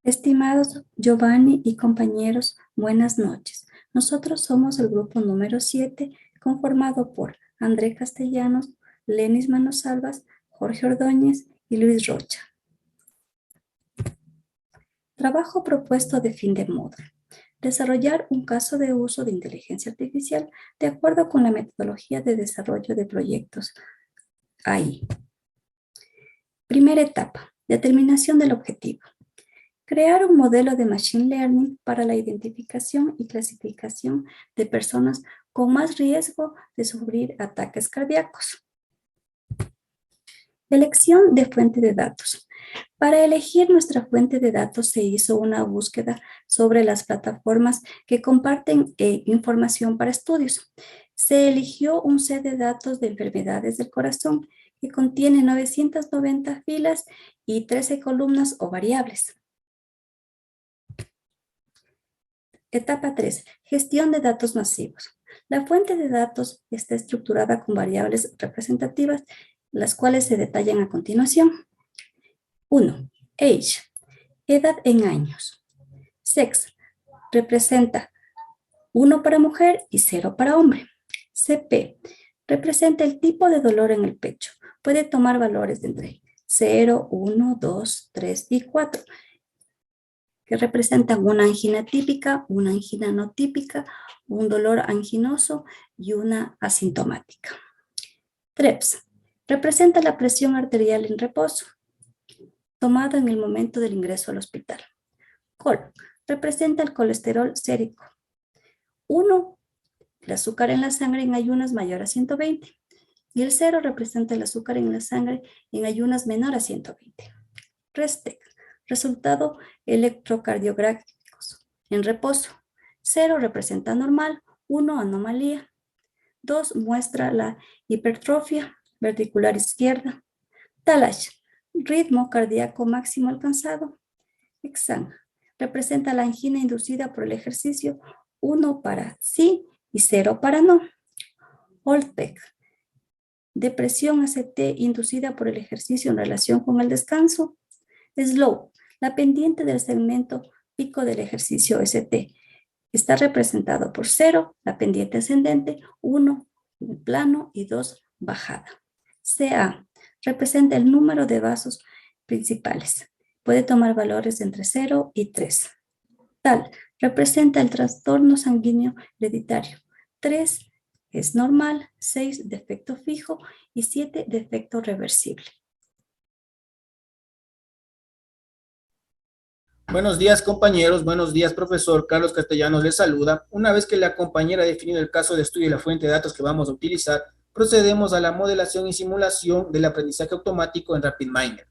Estimados Giovanni y compañeros, buenas noches. Nosotros somos el grupo número 7, conformado por André Castellanos, Lenis Manosalvas, Jorge Ordóñez y Luis Rocha. Trabajo propuesto de fin de módulo. Desarrollar un caso de uso de inteligencia artificial de acuerdo con la metodología de desarrollo de proyectos AI. Primera etapa, determinación del objetivo. Crear un modelo de Machine Learning para la identificación y clasificación de personas con más riesgo de sufrir ataques cardíacos. Elección de fuente de datos. Para elegir nuestra fuente de datos se hizo una búsqueda sobre las plataformas que comparten información para estudios. Se eligió un set de datos de enfermedades del corazón que contiene 990 filas y 13 columnas o variables. Etapa 3. Gestión de datos masivos. La fuente de datos está estructurada con variables representativas, las cuales se detallan a continuación. 1. Age, edad en años. Sex, representa 1 para mujer y 0 para hombre. CP, representa el tipo de dolor en el pecho. Puede tomar valores de entre 0, 1, 2, 3 y 4. Que representan una angina típica, una angina no típica, un dolor anginoso y una asintomática. TREPS representa la presión arterial en reposo, tomada en el momento del ingreso al hospital. COL representa el colesterol sérico. 1, el azúcar en la sangre en ayunas mayor a 120. Y el 0 representa el azúcar en la sangre en ayunas menor a 120. RESTEC, resultado electrocardiográficos en reposo. 0 representa normal, 1 anomalía, 2 muestra la hipertrofia ventricular izquierda. TALASH, ritmo cardíaco máximo alcanzado. EXAM, representa la angina inducida por el ejercicio, 1 para sí y 0 para no. OLPEC, depresión ACT inducida por el ejercicio en relación con el descanso. Slope, la pendiente del segmento pico del ejercicio ST. Está representado por 0, la pendiente ascendente, 1, plano y 2, bajada. CA, representa el número de vasos principales. Puede tomar valores entre 0 y 3. TAL, representa el trastorno sanguíneo hereditario. 3 es normal, 6 defecto fijo y 7 defecto reversible. Buenos días, compañeros. Buenos días, profesor. Carlos Castellanos les saluda. Una vez que la compañera ha definido el caso de estudio y la fuente de datos que vamos a utilizar, procedemos a la modelación y simulación del aprendizaje automático en RapidMiner.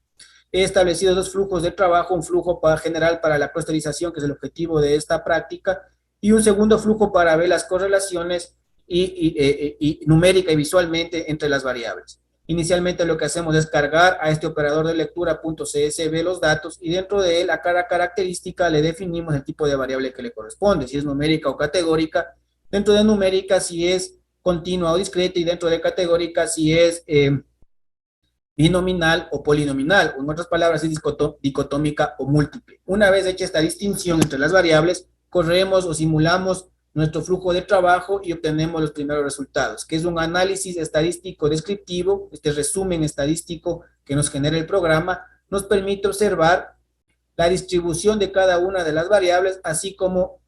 He establecido dos flujos de trabajo, un flujo general para la clusterización, que es el objetivo de esta práctica, y un segundo flujo para ver las correlaciones y numérica y visualmente entre las variables. Inicialmente lo que hacemos es cargar a este operador de lectura .csv los datos y dentro de él a cada característica le definimos el tipo de variable que le corresponde, si es numérica o categórica. Dentro de numérica si es continua o discreta y dentro de categórica si es binominal o polinominal, o en otras palabras es dicotómica o múltiple. Una vez hecha esta distinción entre las variables, corremos o simulamos nuestro flujo de trabajo y obtenemos los primeros resultados, que es un análisis estadístico descriptivo. Este resumen estadístico que nos genera el programa nos permite observar la distribución de cada una de las variables, así como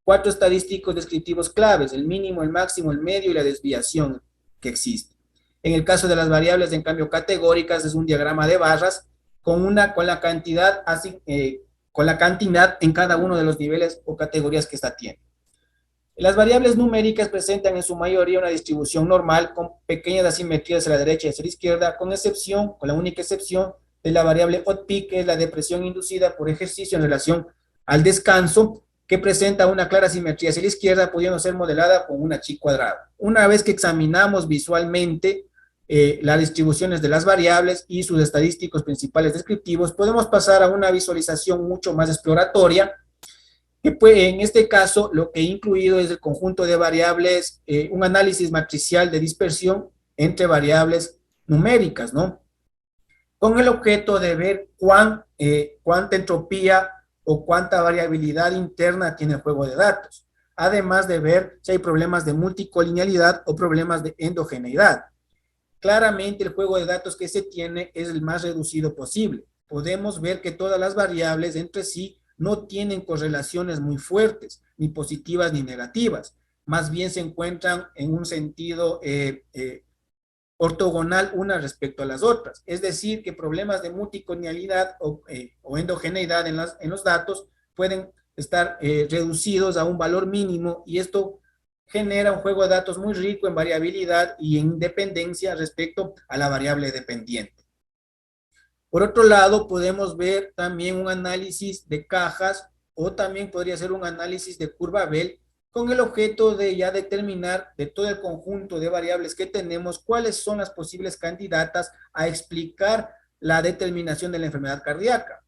4 estadísticos descriptivos claves, el mínimo, el máximo, el medio y la desviación que existe. En el caso de las variables, en cambio, categóricas, es un diagrama de barras con la cantidad en cada uno de los niveles o categorías que esta tiene. Las variables numéricas presentan en su mayoría una distribución normal con pequeñas asimetrías a la derecha y hacia la izquierda, con la única excepción de la variable ODP, que es la depresión inducida por ejercicio en relación al descanso, que presenta una clara simetría hacia la izquierda, pudiendo ser modelada con una chi cuadrada. Una vez que examinamos visualmente las distribuciones de las variables y sus estadísticos principales descriptivos, podemos pasar a una visualización mucho más exploratoria, que en este caso lo que he incluido es el conjunto de variables, un análisis matricial de dispersión entre variables numéricas, ¿no? Con el objeto de ver cuánta entropía o cuánta variabilidad interna tiene el juego de datos, además de ver si hay problemas de multicolinealidad o problemas de endogeneidad. Claramente el juego de datos que se tiene es el más reducido posible. Podemos ver que todas las variables entre sí no tienen correlaciones muy fuertes, ni positivas ni negativas. Más bien se encuentran en un sentido ortogonal una respecto a las otras. Es decir, que problemas de multiconialidad o endogeneidad en los datos pueden estar reducidos a un valor mínimo y esto genera un juego de datos muy rico en variabilidad y en independencia respecto a la variable dependiente. Por otro lado, podemos ver también un análisis de cajas o también podría ser un análisis de curva Bell con el objeto de ya determinar de todo el conjunto de variables que tenemos cuáles son las posibles candidatas a explicar la determinación de la enfermedad cardíaca.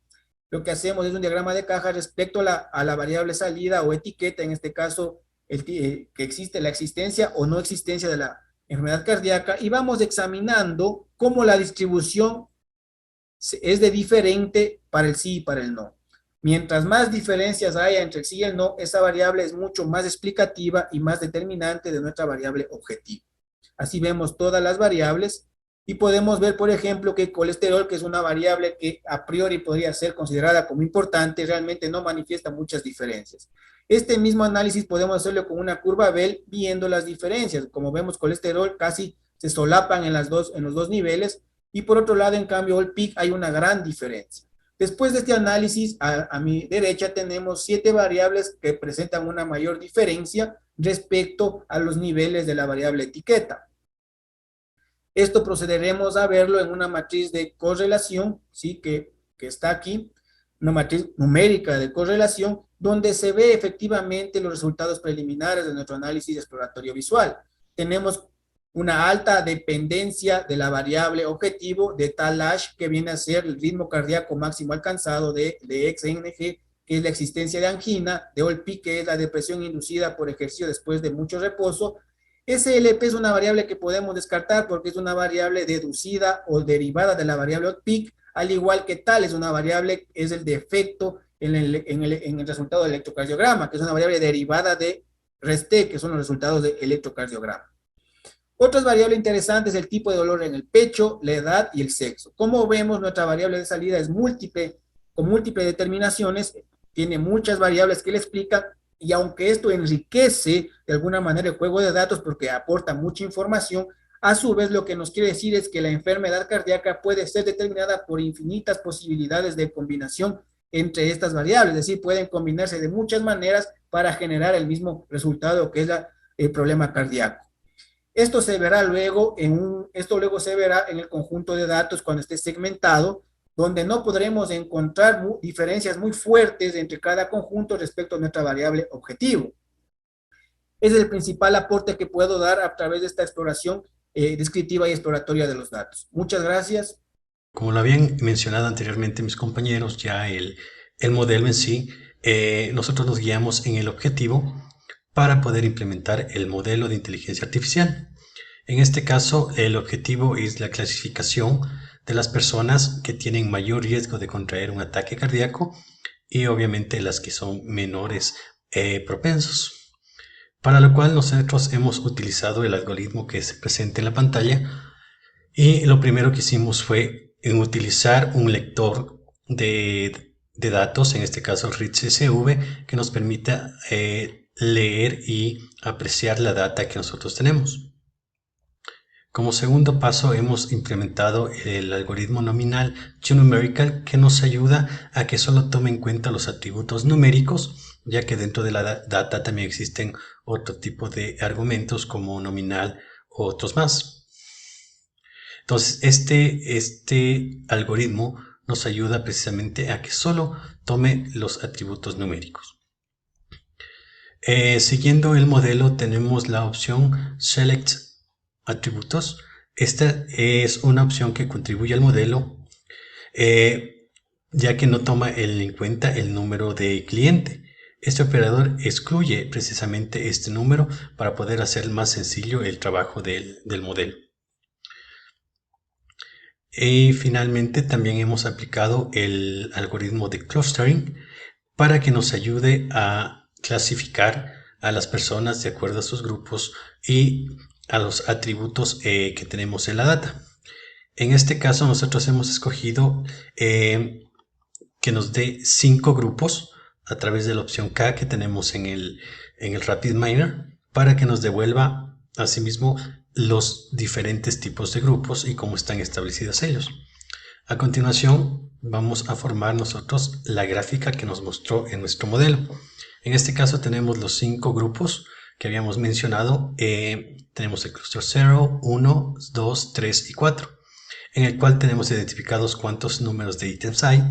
Lo que hacemos es un diagrama de caja respecto a la variable salida o etiqueta, en este caso, que existe la existencia o no existencia de la enfermedad cardíaca, y vamos examinando cómo la distribución es de diferente para el sí y para el no. Mientras más diferencias haya entre el sí y el no, esa variable es mucho más explicativa y más determinante de nuestra variable objetivo. Así vemos todas las variables y podemos ver, por ejemplo, que el colesterol, que es una variable que a priori podría ser considerada como importante, realmente no manifiesta muchas diferencias. Este mismo análisis podemos hacerlo con una curva Bell viendo las diferencias. Como vemos, colesterol casi se solapan en los dos niveles, y por otro lado, en cambio, el PIC hay una gran diferencia. Después de este análisis, a mi derecha tenemos 7 variables que presentan una mayor diferencia respecto a los niveles de la variable etiqueta. Esto procederemos a verlo en una matriz de correlación, ¿sí? que está aquí, una matriz numérica de correlación, donde se ve efectivamente los resultados preliminares de nuestro análisis exploratorio visual. Tenemos una alta dependencia de la variable objetivo de tal H, que viene a ser el ritmo cardíaco máximo alcanzado de XNG, que es la existencia de angina, de OLP, que es la depresión inducida por ejercicio después de mucho reposo. SLP es una variable que podemos descartar porque es una variable deducida o derivada de la variable OLP, al igual que tal es una variable, es el defecto en el resultado del electrocardiograma, que es una variable derivada de REST, que son los resultados del electrocardiograma. Otras variables interesantes, el tipo de dolor en el pecho, la edad y el sexo. Como vemos, nuestra variable de salida es múltiple, con múltiples determinaciones, tiene muchas variables que le explican, y aunque esto enriquece de alguna manera el juego de datos porque aporta mucha información, a su vez lo que nos quiere decir es que la enfermedad cardíaca puede ser determinada por infinitas posibilidades de combinación entre estas variables, es decir, pueden combinarse de muchas maneras para generar el mismo resultado que es el problema cardíaco. Esto luego se verá en el conjunto de datos cuando esté segmentado, donde no podremos encontrar diferencias muy fuertes entre cada conjunto respecto a nuestra variable objetivo. Ese es el principal aporte que puedo dar a través de esta exploración descriptiva y exploratoria de los datos. Muchas gracias. Como lo habían mencionado anteriormente mis compañeros, ya el modelo en sí, nosotros nos guiamos en el objetivo para poder implementar el modelo de inteligencia artificial. En este caso, el objetivo es la clasificación de las personas que tienen mayor riesgo de contraer un ataque cardíaco y obviamente las que son menores propensos. Para lo cual nosotros hemos utilizado el algoritmo que se presenta en la pantalla y lo primero que hicimos fue utilizar un lector de datos, en este caso RIT-CSV, que nos permita leer y apreciar la data que nosotros tenemos. Como segundo paso hemos implementado el algoritmo nominal GeoNumerical, que nos ayuda a que solo tome en cuenta los atributos numéricos, ya que dentro de la data también existen otro tipo de argumentos como nominal u otros más. Entonces este algoritmo nos ayuda precisamente a que solo tome los atributos numéricos. Siguiendo el modelo tenemos la opción Select Atributos. Esta es una opción que contribuye al modelo ya que no toma en cuenta el número de cliente. Este operador excluye precisamente este número para poder hacer más sencillo el trabajo del modelo. Y finalmente también hemos aplicado el algoritmo de clustering para que nos ayude a clasificar a las personas de acuerdo a sus grupos y a los atributos que tenemos en la data. En este caso nosotros hemos escogido que nos dé 5 grupos a través de la opción K que tenemos en el RapidMiner, para que nos devuelva asimismo los diferentes tipos de grupos y cómo están establecidos ellos. A continuación vamos a formar nosotros la gráfica que nos mostró en nuestro modelo. En este caso tenemos los 5 grupos que habíamos mencionado. Tenemos el cluster 0, 1, 2, 3 y 4, en el cual tenemos identificados cuántos números de ítems hay.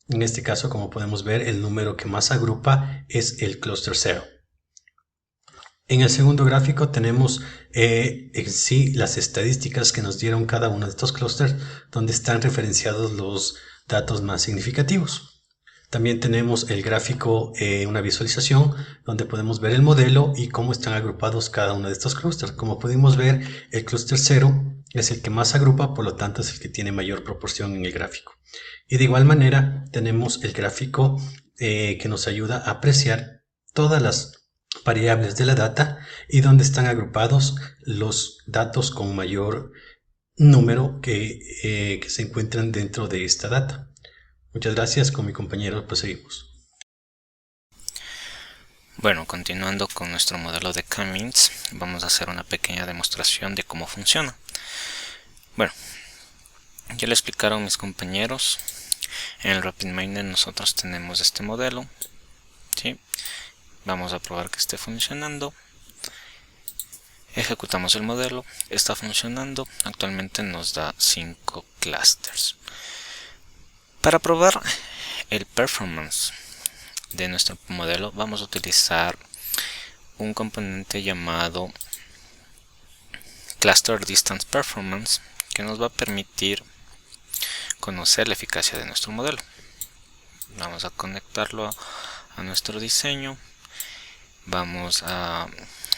En este caso, como podemos ver, el número que más agrupa es el cluster 0. En el segundo gráfico tenemos en sí las estadísticas que nos dieron cada uno de estos clústeres, donde están referenciados los datos más significativos. También tenemos el gráfico, una visualización, donde podemos ver el modelo y cómo están agrupados cada uno de estos clústeres. Como pudimos ver, el clúster 0 es el que más agrupa, por lo tanto es el que tiene mayor proporción en el gráfico. Y de igual manera tenemos el gráfico que nos ayuda a apreciar todas las variables de la data y donde están agrupados los datos con mayor número que se encuentran dentro de esta data. Muchas gracias. Con mi compañero proseguimos. Bueno, continuando con nuestro modelo de K-means, vamos a hacer una pequeña demostración de cómo funciona. Bueno, ya le explicaron mis compañeros. En el RapidMiner nosotros tenemos este modelo, ¿sí? Vamos a probar que esté funcionando. Ejecutamos el modelo, está funcionando. Actualmente nos da 5 clusters. Para probar el performance de nuestro modelo vamos a utilizar un componente llamado Cluster Distance Performance, que nos va a permitir conocer la eficacia de nuestro modelo. Vamos a conectarlo a nuestro diseño. Vamos a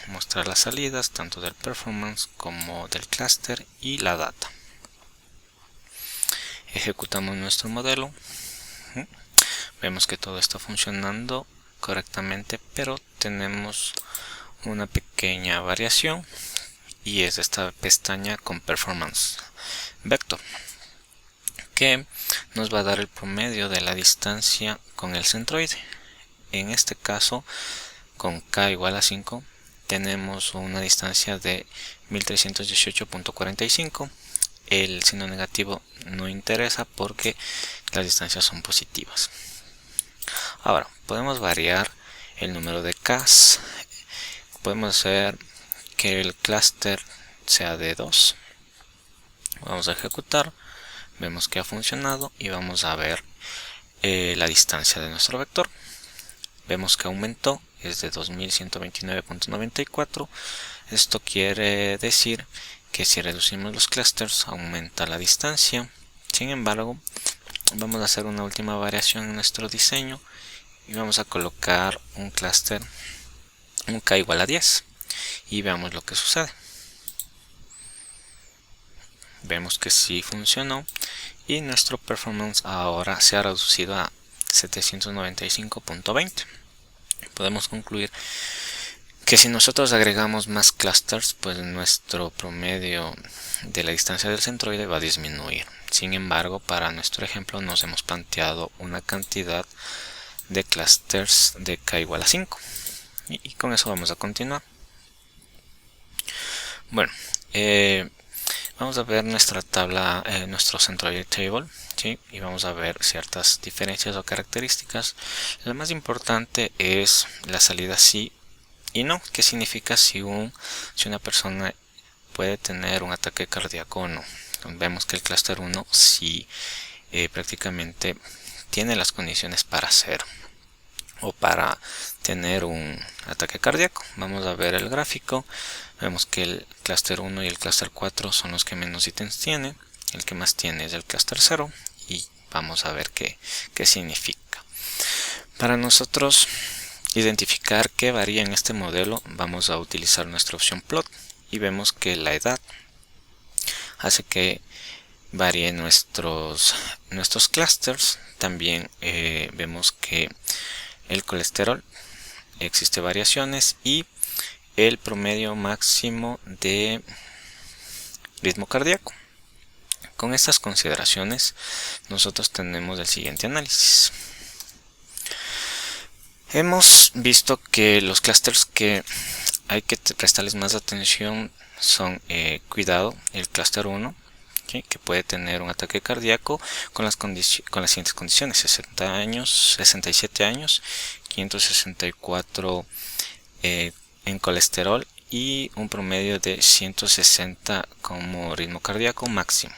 mostrar las salidas tanto del performance como del cluster y la data. Ejecutamos nuestro modelo. Vemos que todo está funcionando correctamente, pero tenemos una pequeña variación y es esta pestaña con performance vector, que nos va a dar el promedio de la distancia con el centroide. En este caso, con K igual a 5, tenemos una distancia de 1318.45. El signo negativo no interesa porque las distancias son positivas. Ahora, podemos variar el número de Ks. Podemos hacer que el clúster sea de 2. Vamos a ejecutar. Vemos que ha funcionado y vamos a ver la distancia de nuestro vector. Vemos que aumentó, es de 2129.94. Esto quiere decir que si reducimos los clusters aumenta la distancia. Sin embargo, vamos a hacer una última variación en nuestro diseño y vamos a colocar un clúster, un K igual a 10, y veamos lo que sucede. Vemos que sí funcionó y nuestro performance ahora se ha reducido a 795.20. Podemos concluir que si nosotros agregamos más clusters, pues nuestro promedio de la distancia del centroide va a disminuir. Sin embargo, para nuestro ejemplo nos hemos planteado una cantidad de clusters de K igual a 5. Y con eso vamos a continuar. Bueno, vamos a ver nuestra tabla, nuestro centroide table, ¿sí? Y vamos a ver ciertas diferencias o características. La más importante es la salida sí y no. ¿Qué significa si una persona puede tener un ataque cardíaco o no? Vemos que el clúster 1 sí prácticamente tiene las condiciones para hacer o para tener un ataque cardíaco. Vamos a ver el gráfico. Vemos que el clúster 1 y el clúster 4 son los que menos ítems tiene. El que más tiene es el clúster 0 y vamos a ver qué significa. Para nosotros identificar qué varía en este modelo, vamos a utilizar nuestra opción plot y vemos que la edad hace que varíen nuestros clusters. También vemos que el colesterol, existe variaciones, y el promedio máximo de ritmo cardíaco. Con estas consideraciones nosotros tenemos el siguiente análisis. Hemos visto que los clústeres que hay que prestarles más atención son cuidado, el clúster 1, ¿sí?, que puede tener un ataque cardíaco con las siguientes condiciones: 60 años, 67 años, 564 en colesterol y un promedio de 160 como ritmo cardíaco máximo.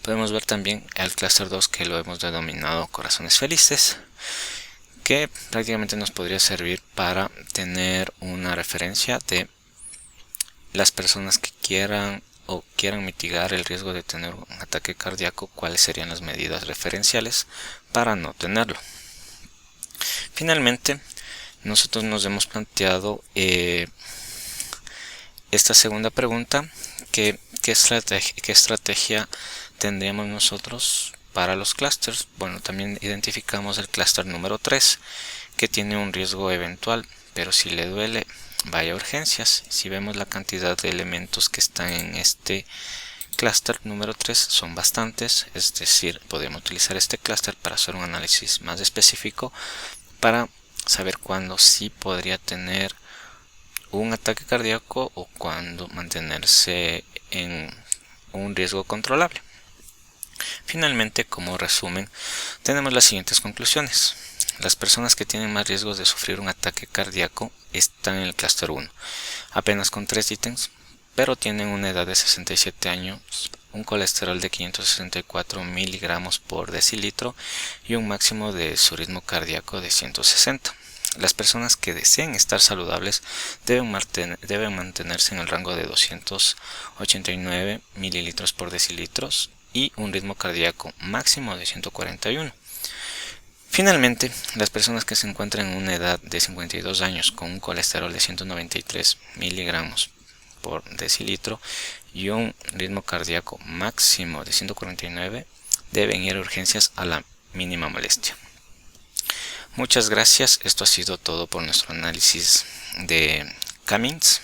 Podemos ver también el clúster 2, que lo hemos denominado corazones felices, que prácticamente nos podría servir para tener una referencia de las personas que quieran mitigar el riesgo de tener un ataque cardíaco, cuáles serían las medidas referenciales para no tenerlo. Finalmente, nosotros nos hemos planteado esta segunda pregunta: ¿qué estrategia tendríamos nosotros para los clústeres? Bueno, también identificamos el clúster número 3, que tiene un riesgo eventual, pero si le duele, vaya a urgencias. Si vemos la cantidad de elementos que están en este clúster número 3, son bastantes, es decir, podemos utilizar este clúster para hacer un análisis más específico para saber cuándo sí podría tener un ataque cardíaco o cuándo mantenerse en un riesgo controlable. Finalmente, como resumen, tenemos las siguientes conclusiones. Las personas que tienen más riesgos de sufrir un ataque cardíaco están en el clúster 1, apenas con 3 ítems, pero tienen una edad de 67 años, un colesterol de 564 miligramos por decilitro y un máximo de su ritmo cardíaco de 160. Las personas que deseen estar saludables deben mantenerse en el rango de 289 mililitros por decilitros y un ritmo cardíaco máximo de 141. Finalmente, las personas que se encuentran en una edad de 52 años con un colesterol de 193 miligramos por decilitro y un ritmo cardíaco máximo de 149 deben ir a urgencias a la mínima molestia. Muchas gracias, esto ha sido todo por nuestro análisis de Cummings.